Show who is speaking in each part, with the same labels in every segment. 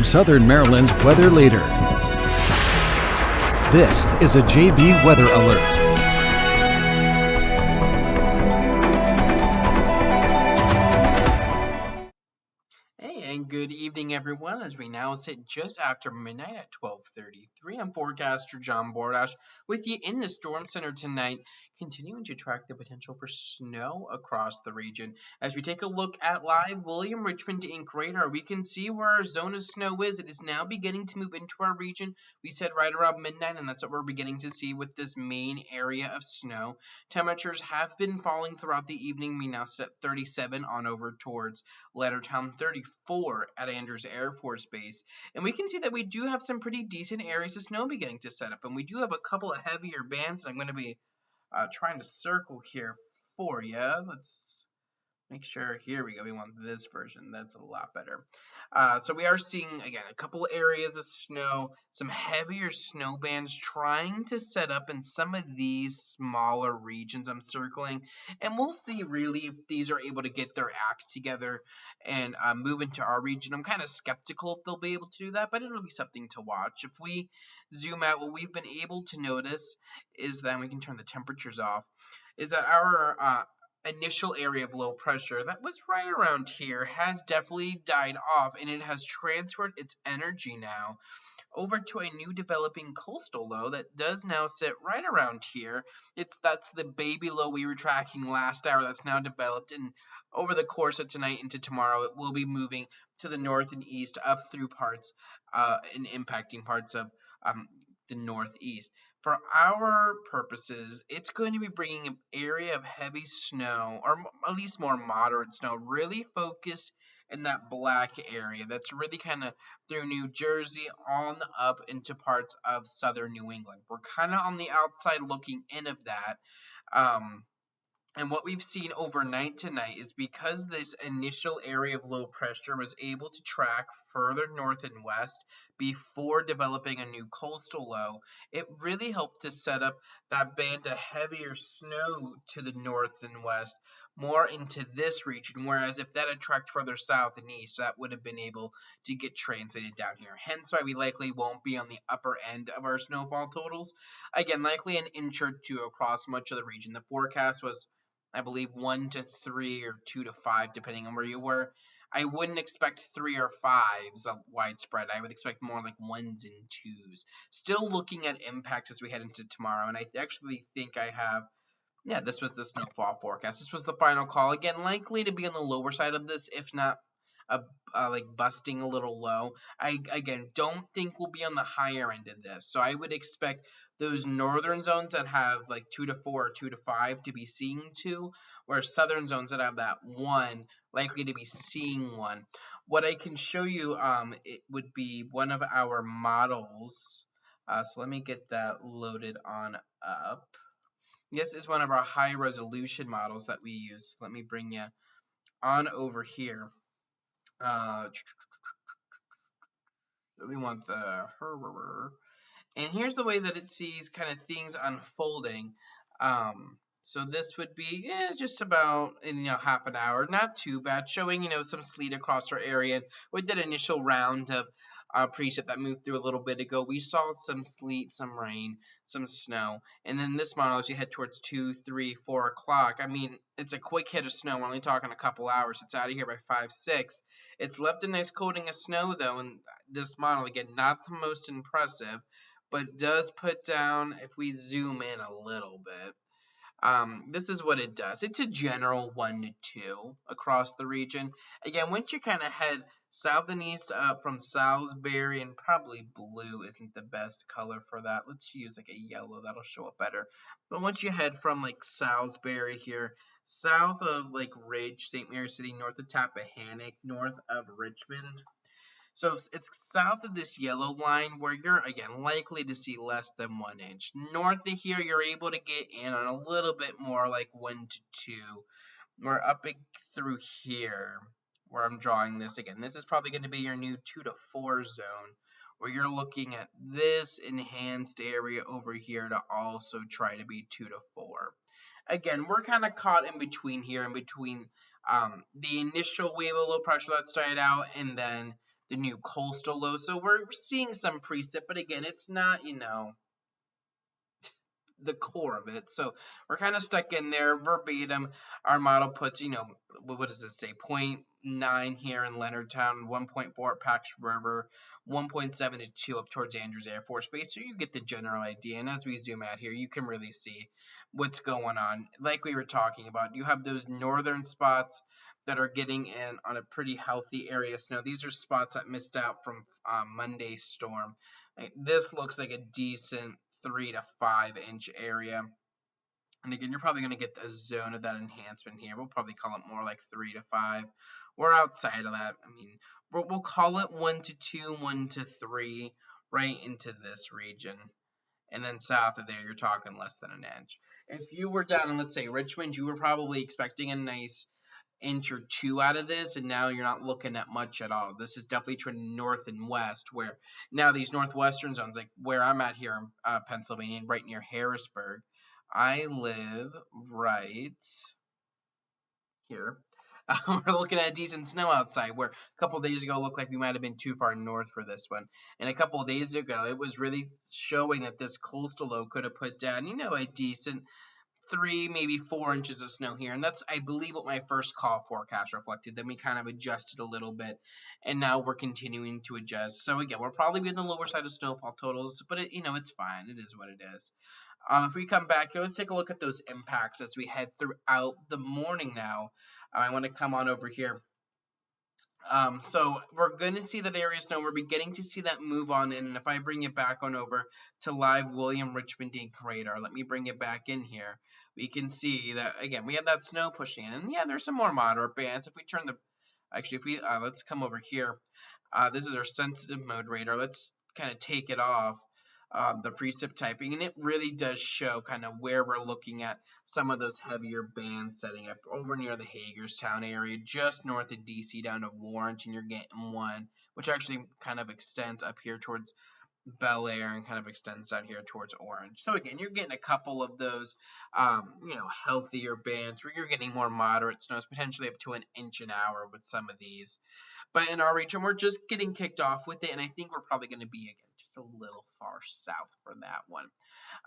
Speaker 1: from Southern Maryland's weather leader. This is a JB Weather Alert.
Speaker 2: And good evening, everyone, as we now sit just after midnight at 12:33. I'm Forecaster John Bordash with you in the Storm Center tonight, continuing to track the potential for snow across the region. As we take a look at live William Richmond Inc. radar, we can see where our zone of snow is. It is now beginning to move into our region. We said right around midnight, and that's what we're beginning to see with this main area of snow. Temperatures have been falling throughout the evening. We now sit at 37 on over towards Lettertown, 34 at Andrews Air Force Base, and we can see that we do have some pretty decent areas of snow beginning to set up, and we do have a couple of heavier bands that I'm going to be trying to circle here for you. Let's make sure, here we go, we want this version, that's a lot better. So we are seeing, again, a couple areas of snow, some heavier snow bands trying to set up in some of these smaller regions I'm circling, and we'll see really if these are able to get their act together and move into our region. I'm kind of skeptical if they'll be able to do that, but it'll be something to watch. If we zoom out, what we've been able to notice is that, we can turn the temperatures off, is that our initial area of low pressure that was right around here has definitely died off, and it has transferred its energy now over to a new developing coastal low that does now sit right around here. That's the baby low we were tracking last hour that's now developed, and over the course of tonight into tomorrow it will be moving to the north and east up through parts and impacting parts of the northeast. For our purposes, it's going to be bringing an area of heavy snow, or at least more moderate snow, really focused in that black area. That's really kind of through New Jersey on up into parts of southern New England. We're kind of on the outside looking in of that. And what we've seen overnight tonight is because this initial area of low pressure was able to track further north and west before developing a new coastal low, it really helped to set up that band of heavier snow to the north and west, more into this region, whereas if that had tracked further south and east, that would have been able to get translated down here. Hence why we likely won't be on the upper end of our snowfall totals. Again, likely an inch or two across much of the region. The forecast was, I believe, 1 to 3 or 2 to 5, depending on where you were. I wouldn't expect 3 or 5s widespread. I would expect more like 1s and 2s. Still looking at impacts as we head into tomorrow, and I actually think I have, yeah, this was the snowfall forecast. This was the final call. Again, likely to be on the lower side of this, if not like busting a little low. I, again, don't think we'll be on the higher end of this. So I would expect those northern zones that have like 2 to 4 or 2 to 5 to be seeing 2, whereas southern zones that have that 1 likely to be seeing 1. What I can show you, it would be one of our models. So let me get that loaded on up. This is one of our high resolution models that we use. Let me bring you on over here. We want the and here's the way that it sees kind of things unfolding. So this would be just about in half an hour, not too bad, showing some sleet across our area. With that initial round of preset that moved through a little bit ago, we saw some sleet, some rain, some snow, and then this model, as you head towards 2, 3, 4 o'clock, I mean, it's a quick hit of snow. We're only talking a couple hours. It's out of here by 5, 6. It's left a nice coating of snow though, and this model, again, not the most impressive, but does put down, if we zoom in a little bit, this is what it does. It's a general 1 to 2 across the region. Again, once you kind of head south and east up from Salisbury, and probably blue isn't the best color for that. Let's use like a yellow, that'll show up better. But once you head from like Salisbury here, south of like Ridge, St. Mary City, north of Tappahannock, north of Richmond. So it's south of this yellow line where you're, again, likely to see less than 1 inch. North of here, you're able to get in on a little bit more, like 1 to 2. We're up through here where I'm drawing this. Again, this is probably going to be your new 2 to 4 zone, where you're looking at this enhanced area over here to also try to be 2 to 4. Again, we're kind of caught in between here, in between the initial wave of low pressure that started out and then the new coastal low. So we're seeing some precip, but again, it's not, the core of it. So we're kind of stuck in there verbatim. Our model puts, what does it say? 0.9 here in Leonardtown, 1.4 at Pax River, 1.7 to 2 up towards Andrews Air Force Base. So you get the general idea. And as we zoom out here, you can really see what's going on. Like we were talking about, you have those northern spots that are getting in on a pretty healthy area of snow. These are spots that missed out from Monday's storm. This looks like a decent 3 to 5 inch area. And again, you're probably going to get a zone of that enhancement here. We'll probably call it more like 3 to 5. We're outside of that. I mean, we'll call it 1 to 2, 1 to 3, right into this region. And then south of there, you're talking less than an inch. If you were down in, let's say, Richmond, you were probably expecting a nice inch or 2 out of this, and now you're not looking at much at all. This is definitely trending north and west, where now these northwestern zones, like where I'm at here in Pennsylvania, right near Harrisburg, I live right here. We're looking at decent snow outside, where a couple of days ago it looked like we might have been too far north for this one. And a couple of days ago, it was really showing that this coastal low could have put down, a decent 3, maybe 4 inches of snow here. And that's, I believe, what my first call forecast reflected. Then we kind of adjusted a little bit, and now we're continuing to adjust. So again, we're probably getting the lower side of snowfall totals, but it's fine. It is what it is. If we come back here, let's take a look at those impacts as we head throughout the morning now. I want to come on over here. So we're going to see that area of snow. We're beginning to see that move on in. And if I bring it back on over to live William Richmond Inc. radar, let me bring it back in here. We can see that, again, we have that snow pushing in. And yeah, there's some more moderate bands. If we turn let's come over here. This is our sensitive mode radar. Let's kind of take it off. The precip typing, and it really does show kind of where we're looking at some of those heavier bands setting up over near the Hagerstown area, just north of DC down to Warrenton. You're getting one, which actually kind of extends up here towards Bel Air and kind of extends down here towards Orange. So again, you're getting a couple of those, healthier bands where you're getting more moderate snows, potentially up to an inch an hour with some of these. But in our region, we're just getting kicked off with it, and I think we're probably going to be, again, a little far south for that one.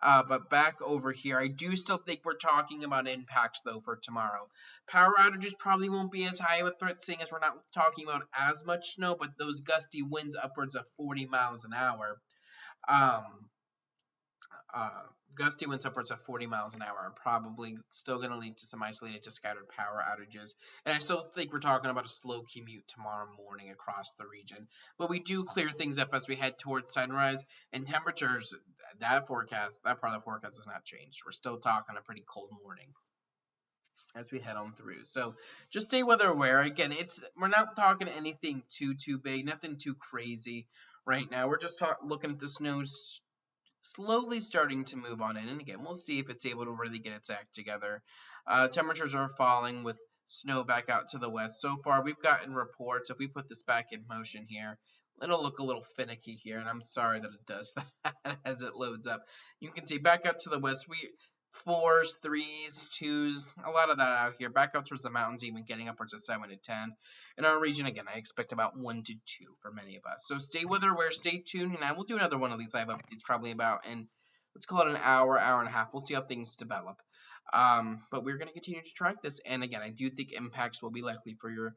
Speaker 2: But back over here, I do still think we're talking about impacts, though, for tomorrow. Power outages probably won't be as high of a threat, seeing as we're not talking about as much snow, but those gusty winds upwards of 40 miles an hour. Gusty winds upwards of 40 miles an hour are probably still going to lead to some isolated to scattered power outages. And I still think we're talking about a slow commute tomorrow morning across the region. But we do clear things up as we head towards sunrise. And temperatures, that part of the forecast has not changed. We're still talking a pretty cold morning as we head on through. So just stay weather aware. Again, we're not talking anything too big, nothing too crazy right now. We're just looking at the snow slowly starting to move on in, and again, we'll see if it's able to really get its act together. Temperatures are falling with snow back out to the west. So far, we've gotten reports. If we put this back in motion here, it'll look a little finicky here, and I'm sorry that it does that as it loads up. You can see back out to the west, 4s, 3s, 2s, a lot of that out here. Back up towards the mountains, even getting upwards of 7 to 10. In our region, again, I expect about 1 to 2 for many of us. So stay weather aware, stay tuned, and I will do another one of these live updates probably about let's call it an hour and a half. We'll see how things develop. But we're going to continue to track this. And again, I do think impacts will be likely for your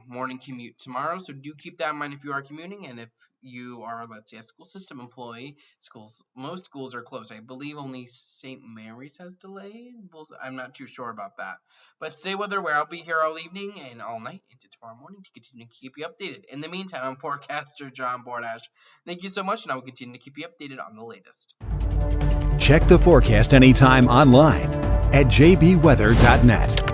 Speaker 2: morning commute tomorrow. So do keep that in mind if you are commuting, and if you are, let's say, a school system employee, most schools are closed. I believe only St. Mary's has delayed. I'm not too sure about that. But stay weather aware. I'll be here all evening and all night into tomorrow morning to continue to keep you updated. In the meantime, I'm Forecaster John Bordash. Thank you so much, and I will continue to keep you updated on the latest.
Speaker 1: Check the forecast anytime online at jbweather.net.